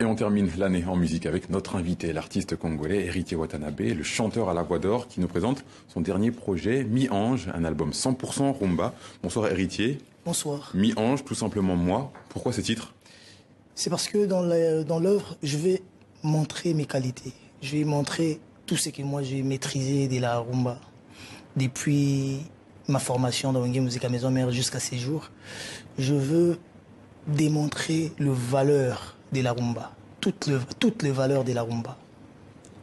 Et on termine l'année en musique avec notre invité, l'artiste congolais Héritier Watanabe, le chanteur à la voix d'or qui nous présente son dernier projet, Mi-Ange, un album 100% rumba. Bonsoir Héritier. Bonsoir. Mi-Ange, tout simplement moi. Pourquoi ce titre? C'est parce que dans l'œuvre, je vais montrer mes qualités. Je vais montrer tout ce que moi j'ai maîtrisé de la rumba. Depuis ma formation dans Wenge Musique à Maison Mère jusqu'à ces jours, je veux démontrer le valeur de la rumba, toutes les valeurs de la rumba.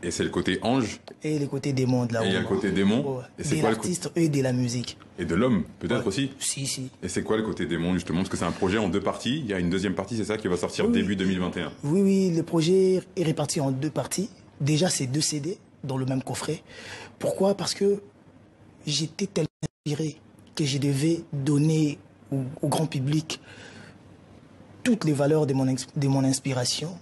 Et c'est le côté ange. Et le côté démon de la rumba. Et il y a le côté démon. Ouais. Et c'est de quoi l'artiste et de la musique. Et de l'homme, peut-être aussi. Si. Et c'est quoi le côté démon, justement? Parce que c'est un projet en deux parties. Il y a une deuxième partie, c'est ça, qui va sortir Oui. début 2021. Oui, le projet est réparti en deux parties. Déjà, c'est 2 CD dans le même coffret. Pourquoi? Parce que j'étais tellement inspiré que je devais donner au grand public toutes les valeurs de mon inspiration,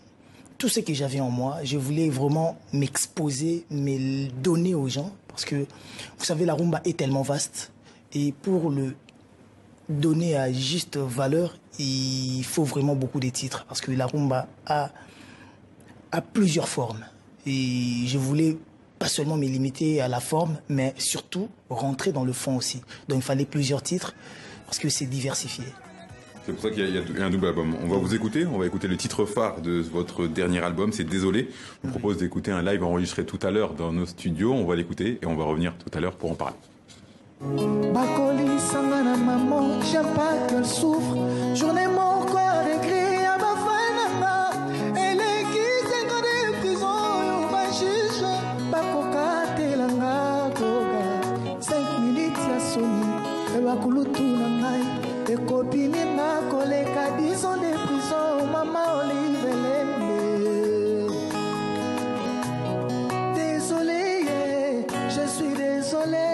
tout ce que j'avais en moi. Je voulais vraiment m'exposer, me donner aux gens. Parce que, vous savez, la rumba est tellement vaste. Et pour le donner à juste valeur, il faut vraiment beaucoup de titres. Parce que la rumba a plusieurs formes. Et je voulais pas seulement me limiter à la forme, mais surtout rentrer dans le fond aussi. Donc il fallait plusieurs titres, parce que c'est diversifié. C'est pour ça qu'il y a un double album. On va vous écouter, on va écouter le titre phare de votre dernier album, c'est Désolé. Je vous propose d'écouter un live enregistré tout à l'heure dans nos studios. On va l'écouter et on va revenir tout à l'heure pour en parler. Bakoli sangana maman, j'aime pas qu'elle souffre. Journée mon corps regret à ma fin. Elle est qui s'est de prison, on va juger. Bakoka telanga koga. 5 minutes ya soni, et bakulutu na ngai. Et copine na koleka 10 ans de prison, maman Olive Lembe. Désolé, je suis désolé.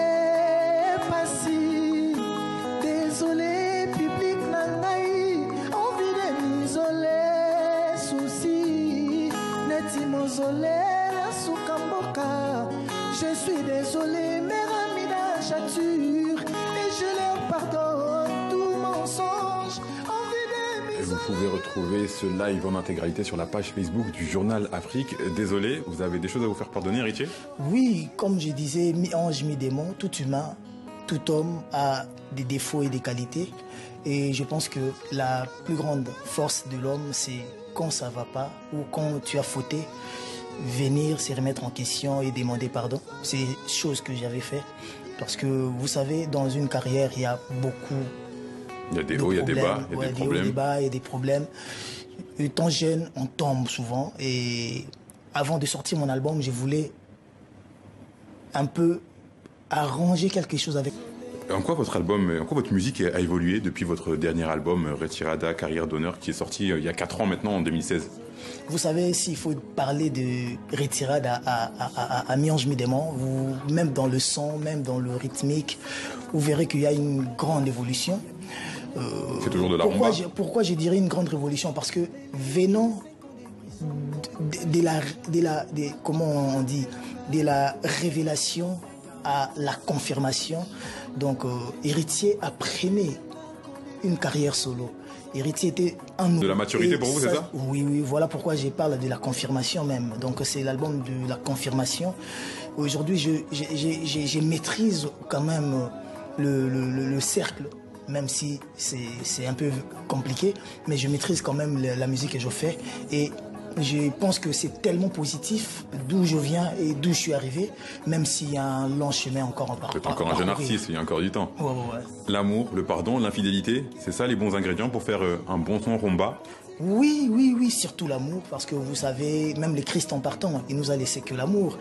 Désolé, public nangai, envie de m'isoler, souci, neti mozolé, la soukamboka. Je suis désolé, mes amis d'achature, et je leur pardonne tout mensonge, envie de Et vous pouvez retrouver ce live en intégralité sur la page Facebook du Journal Afrique. Désolé, vous avez des choses à vous faire pardonner, Héritier? Oui, comme je disais, mi-ange, mi-démon, tout humain, tout homme a des défauts et des qualités. Et je pense que la plus grande force de l'homme, c'est quand ça va pas ou quand tu as fauté, venir se remettre en question et demander pardon. C'est chose que j'avais fait. Parce que vous savez, dans une carrière, il y a beaucoup. Il y a des hauts, il y a des bas, il y a des problèmes. Il y a des problèmes. Étant jeune, on tombe souvent. Et avant de sortir mon album, je voulais un peu arranger quelque chose avec. En quoi votre musique a évolué depuis votre dernier album, Retirada, Carrière d'honneur, qui est sorti il y a 4 ans maintenant, en 2016? Vous savez, s'il faut parler de Retirada à Mi-Ange Mi-Démon, même dans le son, même dans le rythmique, vous verrez qu'il y a une grande évolution. C'est toujours de la rumba. Pourquoi je dirais une grande révolution? Parce que venant comment on dit, de la révélation à la confirmation, donc Héritier apprenait une carrière solo. Héritier était un de la maturité pour vous, c'est ça? Oui, voilà pourquoi je parle de la confirmation même. Donc c'est l'album de la confirmation. Aujourd'hui, je maîtrise quand même le cercle, même si c'est un peu compliqué, mais je maîtrise quand même la musique que je fais. Et je pense que c'est tellement positif d'où je viens et d'où je suis arrivé, même s'il y a un long chemin encore en parcours. Vous êtes encore un jeune artiste, il y a encore du temps. Ouais. L'amour, le pardon, l'infidélité, c'est ça les bons ingrédients pour faire un bon son rumba? Oui, surtout l'amour, parce que vous savez, même le Christ en partant, il nous a laissé que l'amour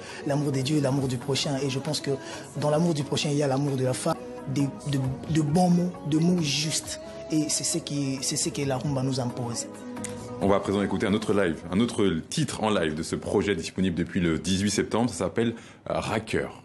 des dieux et l'amour du prochain. Et je pense que dans l'amour du prochain, il y a l'amour de la femme, de bons mots, de mots justes. Et c'est ce que la rumba nous impose. On va à présent écouter un autre live, un autre titre en live de ce projet disponible depuis le 18 septembre. Ça s'appelle Raqueur.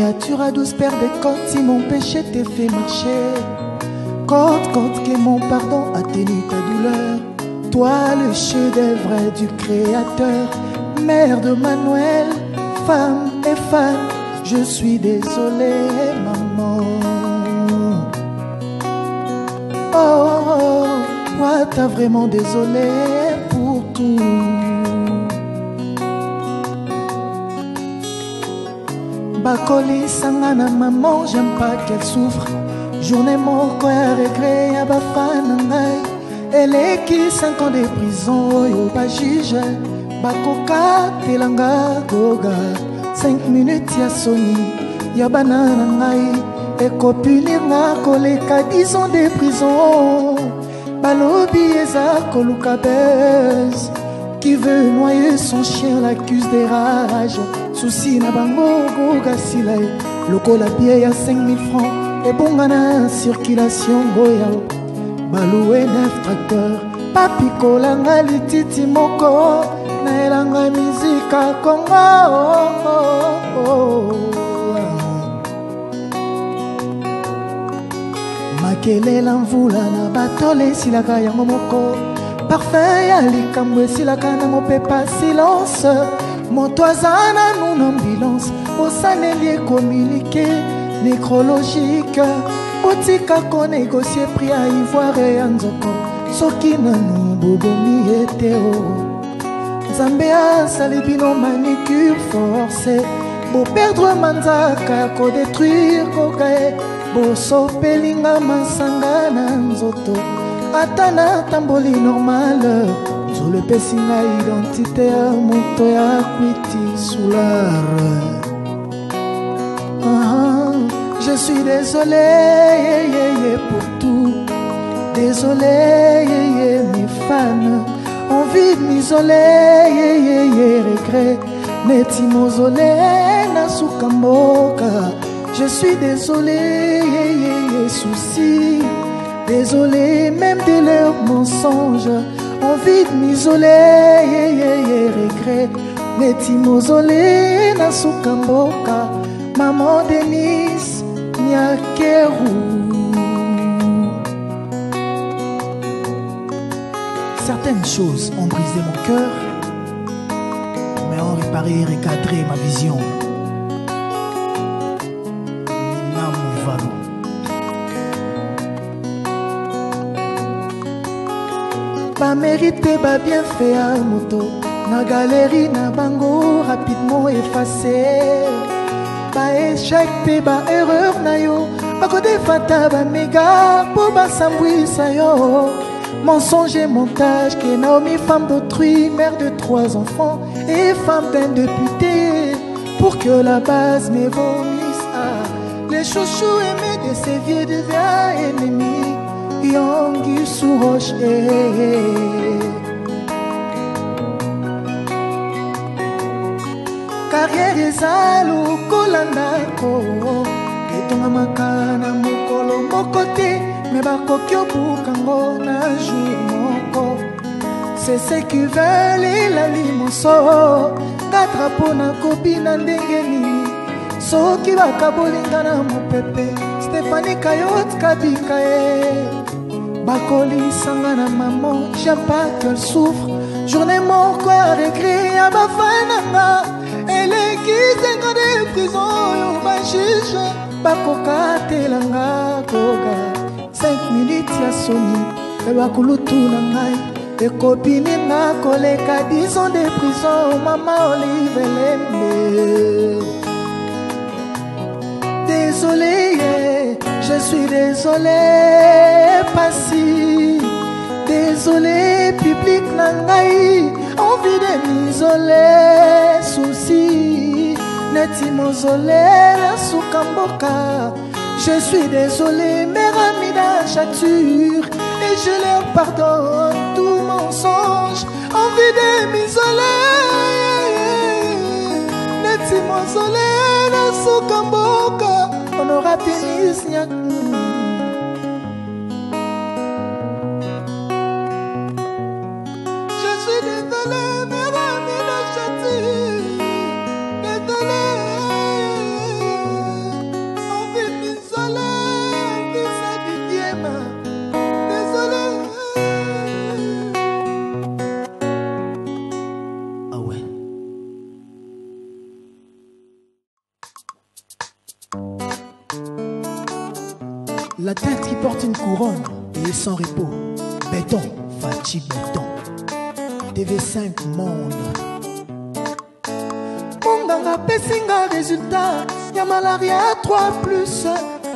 créature à 12 paires de côtes, si mon péché te fait marcher. Côte que mon pardon atténue ta douleur. Toi le chef-d'œuvre du Créateur, mère de Manuel, femme et fan, je suis désolé, maman. Oh, toi t'as vraiment désolé pour tout. Bakoli sangana maman, j'aime pas qu'elle souffre. Journée moko ya regret ya bafana ngai. Eleki 5 ans de prison oyo ba juge bakoka telanga goga. 5 minutes ya soni ya banana ngai ekopunir nga koleka 10 ans de prison. Balobi eza koluka buzz. Qui veut noyer son chien l'accuse des rages. Souci na bango goga silai. Lokola billet ya 5000 francs. Et bon gana circulation goya. Baloué 9 tracteurs. Papi kolanga lititi moko. Na elanga mizika konga. Makelela mvula na batole silaka yango moko. Parfait ya likambo esilaka na mopepa silence. Moto aza nanu na ambulance osaneli communiqué nécrologique. Otika konégocie prix ya ivoire ya nzoko soki nanu bobomi ete o. Nzambe asali bino manicure forcé boperdre manzaka ya kodétruire kokae bosopelinga masanga na nzoto. Atana tamboli normal sur le pessinga identité à moto ya kwiti soulard. Je suis désolé pour tout. Désolé mes fans. Envie de m'isoler regret. Neti mausolé na sukamboka. Je suis désolé souci. Désolé même de leurs mensonges. Envie de m'isoler regret. Neti mausolé na sukamboka. Maman Denise Nyakeru. Certaines choses ont brisé mon cœur, mais ont réparé et recadré ma vision. Pas mérité, pas bien fait à moto. Na galerie, na bango, rapidement effacé. Pas échec, pas erreur, na yo. Pas côté fata, pas méga, pour pas s'embrouiller, yo. Mensonge et montage, que Naomi, femme d'autrui, mère de 3 enfants et femme d'un député. Pour que la base me vomisse, les chouchous aimés de ces vieux deviennent ennemis. Yongi sous roche, carrière ezalo kolandako etonga makana mokolo mokote me bakoki obukango na jour moko. C'est ce qui veulent elali moso ngatrapo na kobi na ndenge nini soki bakabolinga na mopepe Stéphanie Kayot kabika Bakoli sangana maman, j'aime pas qu'elle souffre. Journée mon corps regret à ma fananga. Elle est qui 5 ans de prison, yo ma juge. Bakoka telanga koga. 5 minutes ya soni, e bakulutu nangai. E kopini na koleka 10 ans de prison, maman Olive Lembe. Désolé, je suis désolé, Passy. Désolé, public nangai. Envie de m'isoler, souci. Neti mausolé, la soukamboka. Je suis désolé, mes amis d'achature. Et je leur pardonne tout mensonge. Envie de m'isoler. Neti mausolé, la soukamboka. On aura pénis, nyak. Je suis désolé, mes amis de châtir. Désolé. La tête qui porte une couronne et est sans repos. Béton, fatigue béton. TV5 monde. Monganga pesinga résultat. Y'a malaria 3+.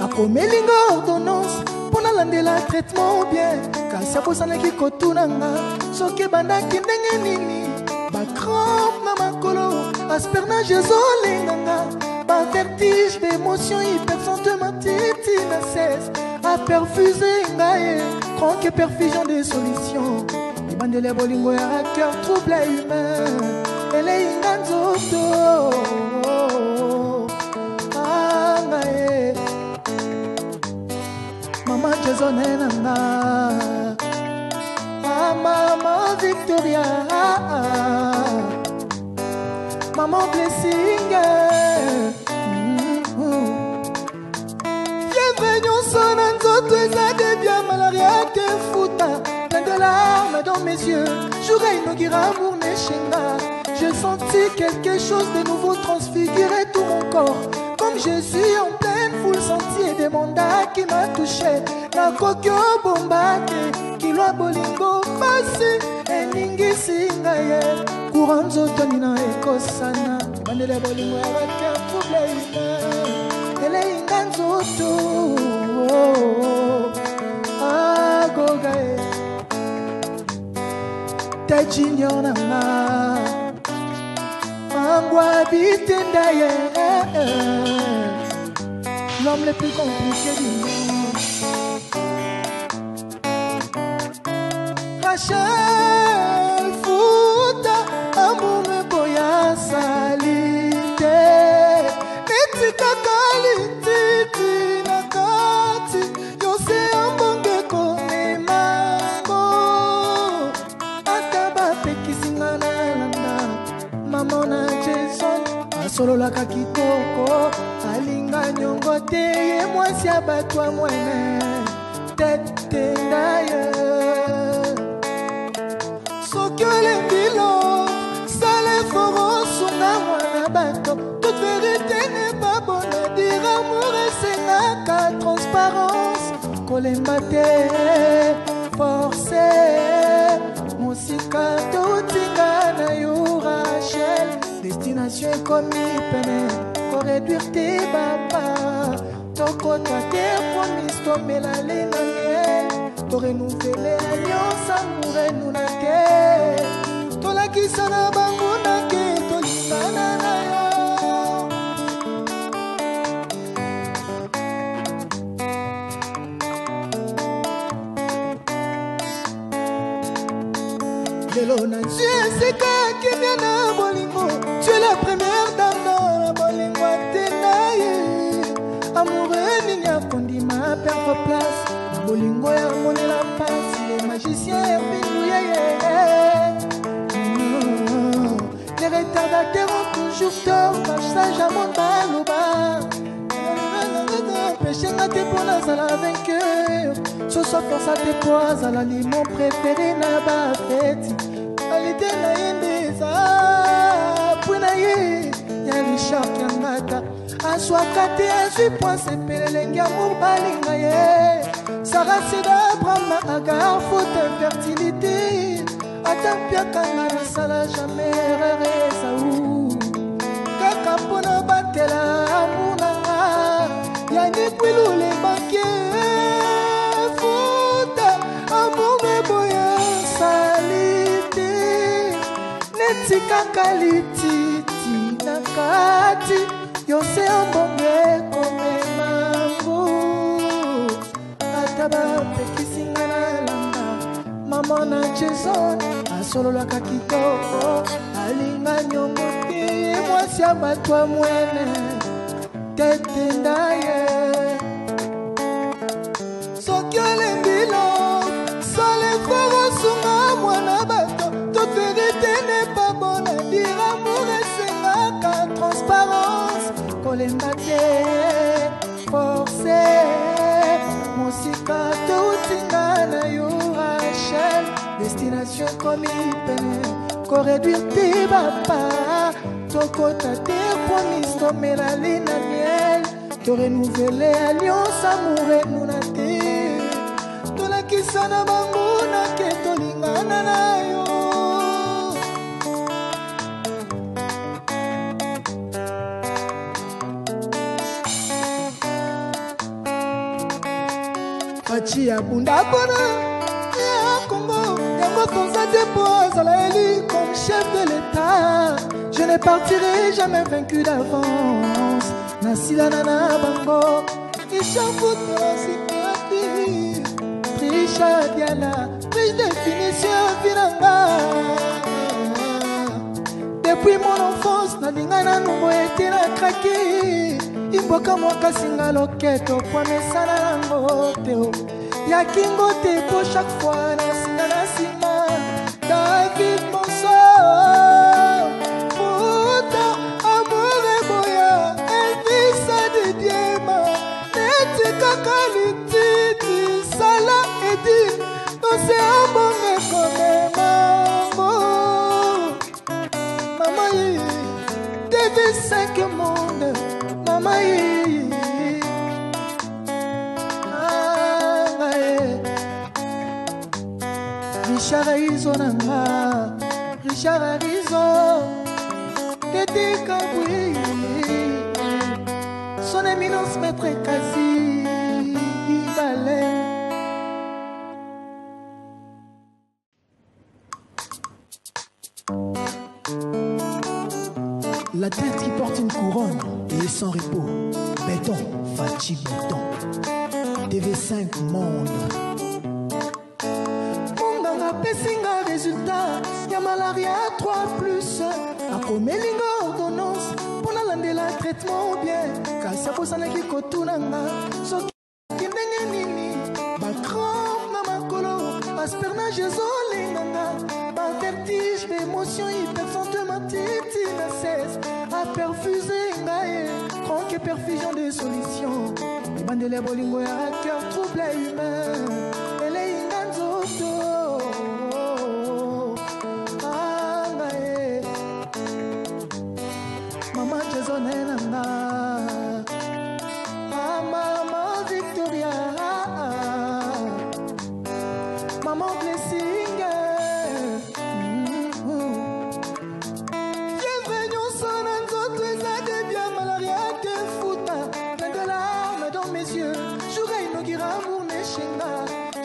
Akomelinga ordonnance. Pona landela traitement bien. Kasi akosanaki kotunanga. Soki bandaki ndenge nini. Bakrampe na makolo. Aspernage ezolinganga. Vertige d'émotion, hypersentement, titi na cesse. A perfuser ngaye, tronque perfusion des solutions. Ibandele bolingo ya cœur trouble humain. Ele inganzoto. Ah ngaye. Maman Jason enanga. Ah maman Victoria. Maman Blessing. Malaria que fouta, plein de larmes dans mes yeux. J'aurais inauguré amour Neshenga. J'ai senti quelque chose de nouveau transfigurer tout mon corps. Comme Jésus en pleine foule senti et des mandats qui m'a touché. Na kokyo bombate, qui loa bolingo passé. Et ningi singaye, courant zotonina ekosana. Bandele bolingo avec un trouble humain. Elle est inganzoto. Junior nanga Angwa Bitindaye l'homme le plus compliqué du monde. Rachel Fouta amour me boya salite Netika kaliti nakati Yose ambonge kone mango Mamona Jason Asolola kakitoko Alinga nyongo te Ye mwasi abatwa mwene Tete ndaye Sokyo le bilo Sale foro Sunga mwana bato Toute vérité n'est pas bonne Dire amour et senaka Transparence Kolemba te Forcé Musika Toutinga na yo Rachel Destination comme peine Pour réduire tes papas Toko toi tes promises Tombe la laine en miel Pour renouveler l'alliance Amoureux nous na te Tola kisana bangu na ke Tolingana na yo Lelona tu es seka qui vient na bolingo. Tu es la première dame dans la bolingo atenaye. Amoureux ninya kondi ma perdre place. Bolingo ya moni la passe. Les magiciens et bingouye. Les retardataires ont toujours tort. Marche sage à mon baloba. Péché n'a tes pour la salle vainqueur. Ce soir force à tes poids. À l'aliment préféré n'a pas fait. Alite na yendeza Punaye Ya Richard Kiangata Aswakate Asui point sepelenge amour balinga ye Sarah Seda Brahma Agar faute infertilité Atampia Kangana Sala jamais erreur Esaou Kaka pona batela amunanga Yani Pwilu le banquiers Fouta amour meboya sali Tika kalititi nakati Yose ambonge kome mangu Ataba pekisinga na langa Mamona Jason Asolola kakitoko Alinga nyongo te Mwasi abatwa mwene Tete ndaye Sokyo lembilo Sale foro sunga mwana bato Toute vérité n'est pas bonne à dire amour et senaka transparence Kolemba te forcé Musika toutinga na yo Rachel Destination comme peine Ko réduire tes papas Toko ta te promise Tombe la laine à miel torenouveler alliance amour enuna te tolakisa na bango nake tolingana na yo Fachi ya bunda bona ya Congo yango toza te po azala élu comme chef de l'État. Je ne partirai jamais vaincu d'avance. Nasilana na bango Ishafuto sikati Trisha Diana Prise définition finanga. Depuis mon enfance nalingana numbo ete na kraki Imboka mwaka singa loketo Kwa mesana nango teo Ya kingo te po chaque fois na singa na sima David Monso Puta amour et boya Elvisa de Diema Neti kakaliti Sala edi Nose ambonge kome mambo Mama yi TV5 monde Mama yi Richard Arizo nanga Richard Arizo Tete Kabui Son éminence maître Kasi Ibale. La tête qui porte une couronne et est sans repos. Béton, Fachi Béton. TV5 monde. Monganga pesinga résultat. Y'a malaria 3+. Akomelinga ordonnance. Pour la landela traitement bien. Kasi aposanaki kotunanga. Soki kindenge nini. Bakram na makolo. Aspernage ezolinganga. Vertige, émotion, hypersentement, titi, na cesse. A perfuser, ngaye, cronque et perfusion de solutions. Les bandes de bolingo ya cœur troublé humain. Et les inganzoto. Ah, ngaye. Maman Jason Nanga. Ah, maman Victoria. Maman Blessing.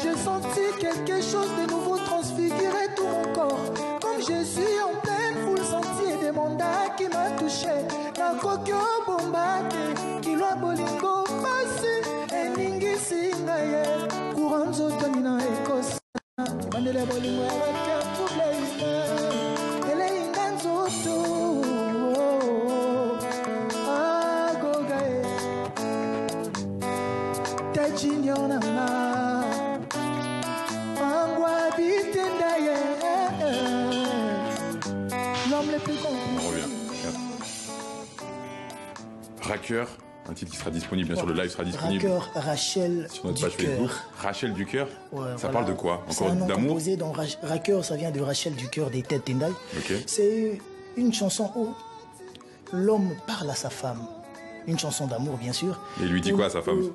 J'ai senti quelque chose de nouveau transfigurer tout mon corps. Comme Jésus en pleine foule sentier des mandats qui m'a touché. La coquille bombate, qui l'a bolingo passé. Et ningi singaye, courant zotonina écosse. Bandele bolingo avec un troublé. Et les inganzoto. Ah, gogaye. Tejinyo nana. On revient. Racker, un titre qui sera disponible, bien sûr, le live sera disponible. Racker, Rachel sur notre page Facebook. Rachel du cœur. Ouais, ça voilà. parle de quoi? Encore d'amour? Racker, ça vient de Rachel du cœur des têtes Tendai. Okay. C'est une chanson où l'homme parle à sa femme. Une chanson d'amour, bien sûr. Et il lui dit quoi à sa femme?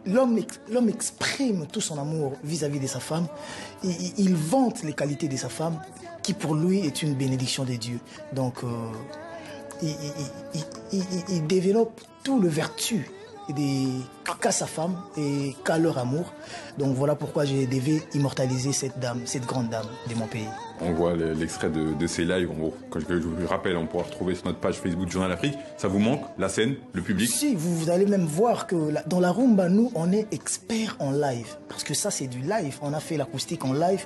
L'homme exprime tout son amour vis-à-vis de sa femme. Il vante les qualités de sa femme, qui pour lui est une bénédiction de Dieu. Donc, il développe tout le vertu qu'à sa femme et qu'à leur amour. Donc voilà pourquoi je devais immortaliser cette dame, cette grande dame de mon pays. On voit l'extrait de ces lives. Quand je vous rappelle, on pourra retrouver sur notre page Facebook Journal Afrique. Ça vous manque, la scène, le public? Si, vous allez même voir que dans la rumba, nous, on est experts en live. Parce que ça, c'est du live. On a fait l'acoustique en live.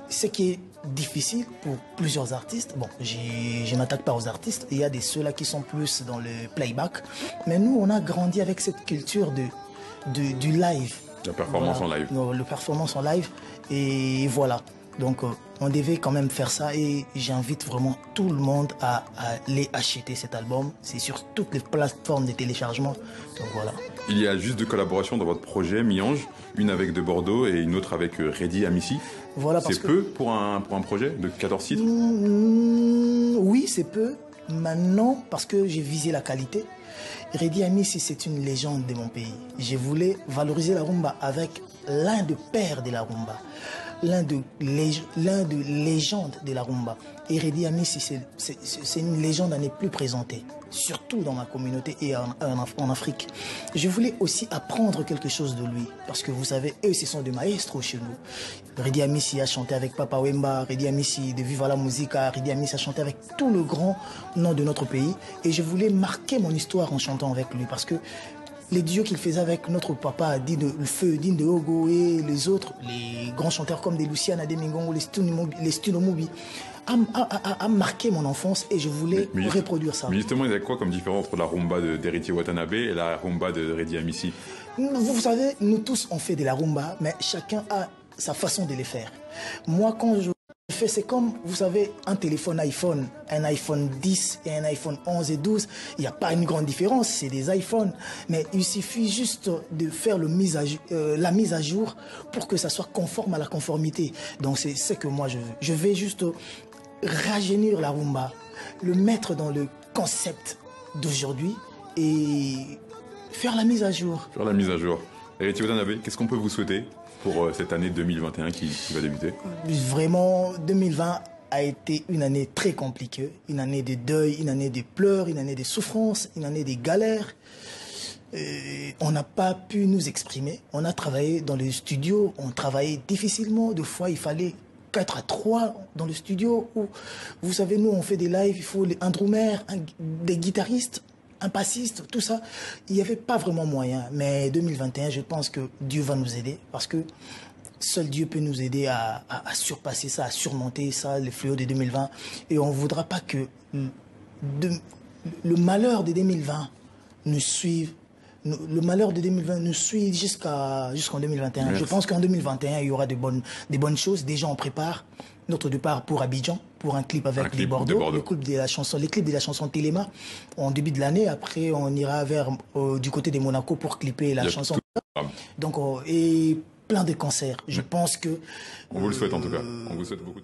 Ce qui est difficile pour plusieurs artistes. Bon, je n'attaque pas aux artistes. Il y a ceux-là qui sont plus dans le playback. Mais nous, on a grandi avec cette culture du live. La performance en live. Le performance en live. Et voilà. Donc, on devait quand même faire ça et j'invite vraiment tout le monde à aller acheter cet album. C'est sur toutes les plateformes de téléchargement. Donc voilà. Il y a juste 2 collaborations dans votre projet, Mi-Ange, une avec De Bordeaux et une autre avec Reddy Amissi. Voilà, c'est peu pour un projet de 14 titres? Oui, c'est peu. Maintenant, parce que j'ai visé la qualité, Redi Amissi, c'est une légende de mon pays. Je voulais valoriser la rumba avec l'un des pères de la rumba, l'un de légendes de la rumba. Et Redi Amissi, c'est une légende à ne plus présenter, surtout dans ma communauté et en Afrique. Je voulais aussi apprendre quelque chose de lui, parce que vous savez, eux, ce sont des maestros chez nous. Redi Amissi a chanté avec Papa Wemba, Redi Amissi de Viva la Musica, Redi Amissi a chanté avec tout le grand nom de notre pays. Et je voulais marquer mon histoire en chantant avec lui, parce que les duos qu'il faisait avec notre papa, Dine le Feu, Dine de Ogo et les autres, les grands chanteurs comme des Luciana, des Mingongo, les Stunomubi, a marqué mon enfance et je voulais reproduire ça. Mais justement, il y a quoi comme différence entre la rumba d'Héritier Watanabe et la rumba de Redi Amissi? Vous savez, nous tous on fait de la rumba, mais chacun a sa façon de les faire. Moi, quand je fais, c'est comme, vous savez, un téléphone iPhone, un iPhone 10 et un iPhone 11 et 12, il n'y a pas une grande différence, c'est des iPhones. Mais il suffit juste de faire la mise à jour pour que ça soit conforme à la conformité. Donc c'est ce que moi je veux. Je vais juste rajeunir la rumba, le mettre dans le concept d'aujourd'hui et faire la mise à jour. Faire la mise à jour. Héritier Watanabe, qu'est-ce qu'on peut vous souhaiter pour cette année 2021 qui va débuter? Vraiment, 2020 a été une année très compliquée, une année de deuil, une année de pleurs, une année de souffrances, une année de galères. On n'a pas pu nous exprimer. On a travaillé dans les studios, on travaillait difficilement. Des fois, il fallait 4 à 3 dans le studio. Où, vous savez, nous, on fait des lives, il faut un drummer, des guitaristes, un bassiste, tout ça. Il n'y avait pas vraiment moyen. Mais 2021, je pense que Dieu va nous aider parce que seul Dieu peut nous aider à surpasser ça, à surmonter ça, les fléaux de 2020. Et on ne voudra pas que le malheur de 2020 nous suive. Le malheur de 2020 nous suit jusqu'en 2021. Merci. Je pense qu'en 2021, il y aura de bonnes choses. Déjà, on prépare notre départ pour Abidjan, pour un clip avec les Bordeaux. Les clips de la chanson Téléma en début de l'année. Après, on ira du côté de Monaco pour clipper la chanson. Donc, et plein de concerts. Je pense que... On vous le souhaite en tout cas. On vous souhaite beaucoup de